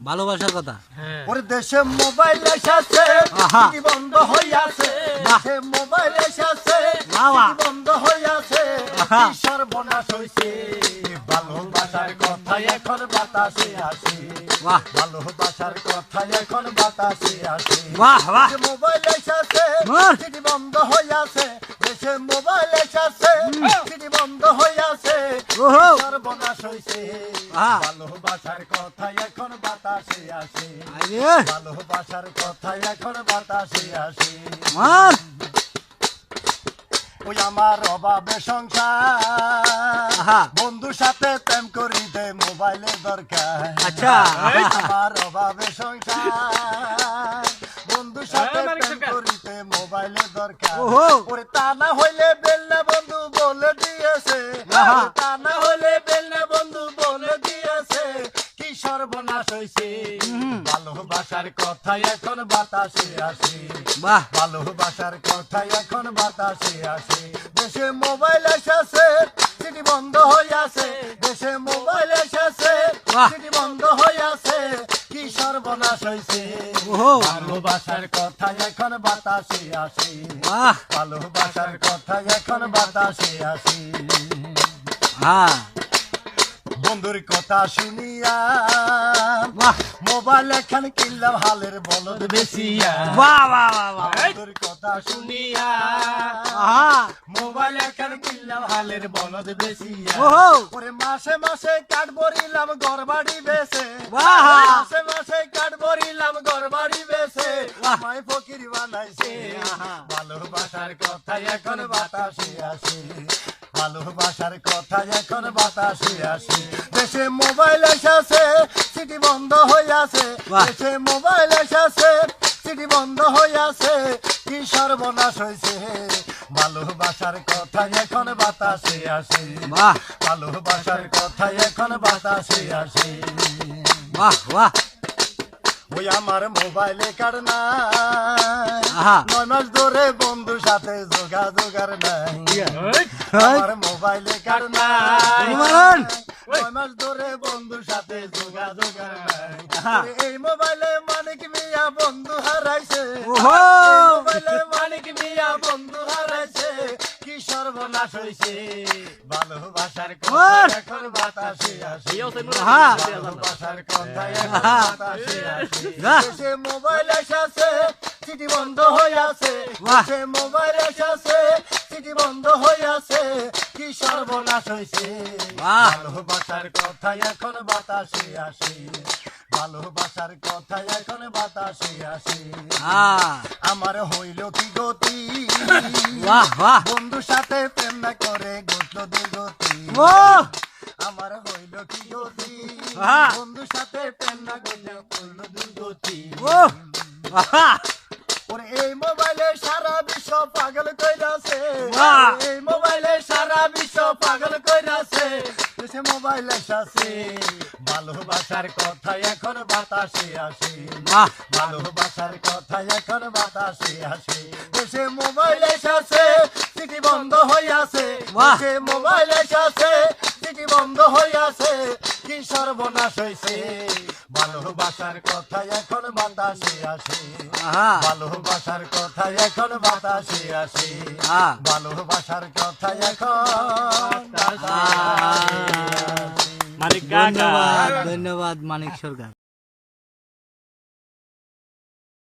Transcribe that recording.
ভালোবাসার কথা। ওরে দেশে মোবাইল এসেছে টিভি বন্ধ হইয়াছে, দেশে মোবাইল এসেছে টিভি বন্ধ হইয়াছে, কি সর্বনাশ হইছে ভালোবাসার কথা এখন বাতাসে আসে, ভালোবাসার কথা এখন বাতাসে আসে। মোবাইল এসেছে টিভি বন্ধ হইয়াছে, দেশে মোবাইল এসেছে টিভি বন্ধ হইয়াছে, সর্বনাশ হইছে ভালোবাসার কথা এখন বাতাসে আসে, ভালোবাসার কথা এখন বাতাসে আসে। ওই আমার অভাবে সংসার, বন্ধুর সাথে প্রেম করিতে মোবাইলের দরকার। আচ্ছা, আমার অভাবে সংসার, বন্ধুর সাথে প্রেম করিতে মোবাইলের দরকার। ওরে তা না হইলে বেলনা বন্ধু বলে দিয়েছে, তা না হইলে বেলনা বন্ধু বলে দিয়েছে, কি সর্বনাশ হইছে ভালোবাসার কথা এখন বাতাসে আসে, ভালোবাসার কথা এখন বাতাসে আসে। দেশে মোবাইল এসেছে সিটি বন্ধ হইয়াছে, দেশে মোবাইল এসেছে সিটি বন্ধ হইয়াছে, কি সর্বনাশ হইছে ভালোবাসার কথা এখন বাতাসে আসে, ভালোবাসার কথা এখন বাতাসে আসে। বন্ধুর কথা শুনিয়া মোবাইল এখন কিনলাম হালের বলদ বেশিয়া, বন্ধুর কথা শুনিয়া মোবাইল এখন কিনলাম হালের বলদ বেশিয়া। ওরে মাসে মাসে কাঠ ভরিলাম ঘর বাড়ি বেছে, মাসে মাসে কাঠ ভরিলাম ঘর বাড়ি বেছে, মাই ফকির বানাইছে ভালোবাসার কথা এখন বাতাসে আসে, ভালোবাসার কথা এখন বাতাসে আসে। দেশে মোবাইল এসেছে সিটি বন্ধ হইয়াছে, দেশে মোবাইল এসেছে সিটি বন্ধ হইয়াছে, কি সর্বনাশ হইছে ভালোবাসার কথা এখন বাতাসে আসে, ভালোবাসার কথা এখন বাতাসে আসে। ওই আমার মোবাইলে কার নাই, 9 মাস ধরে বন্ধুর সাথে যোগাযোগ আর নাই, আমার মোবাইলে কার নাই, 9 মাস ধরে বন্ধুর সাথে যোগাযোগ আর নাই। এই মোবাইলে মানিক মিয়া বন্ধু হারাইছে, মোবাইলে মানিক মিয়া বন্ধু হারাইছে, কি সর্বনাশ হইছে ভালোবাসার কথা এখন বাতাসে আসে, ভালোবাসার কথা এখন বাতাসে আসে। দেশে মোবাইল এসেছে সিটি বন্ধ হইয়াছে, দেশে মোবাইল এসেছে সিটি বন্ধ হইয়াছে, কি সর্বনাশ হইছে ভালোবাসার কথা এখন বাতাসে আসে, ভালোবাসার কথা এখন বাতাসে আসে। আমার হইল কি গতি বন্ধুর সাথে প্রেম না করে ঘটল দুর্গতি, আমার হইল কি গতি বন্ধুর সাথে প্রেম না করলে করলো দুর্গতি। ওরে এই মোবাইলে সারা বিশ্ব পাগল কইরাছে, এই মোবাইলে সারা বিশ্ব পাগল কইরাছে, দেশে মোবাইল এসেছে ভালোবাসার কথা এখন বাতাসে আসে, ভালোবাসার কথা এখন বাতাসে আসে। দেশে মোবাইল এসেছে সিটি বন্ধ হইয়াছে, দেশে মোবাইল এসেছে সিটি বন্ধ হইয়াছে, কি সর্বনাশ হইছে ভালোবাসার কথা এখন বাতাসে আসে, ভালোবাসার কথা এখন বাতাসে আসে, ভালোবাসার কথা এখন ধন্যবাদ, ধন্যবাদ মানিক সরকার।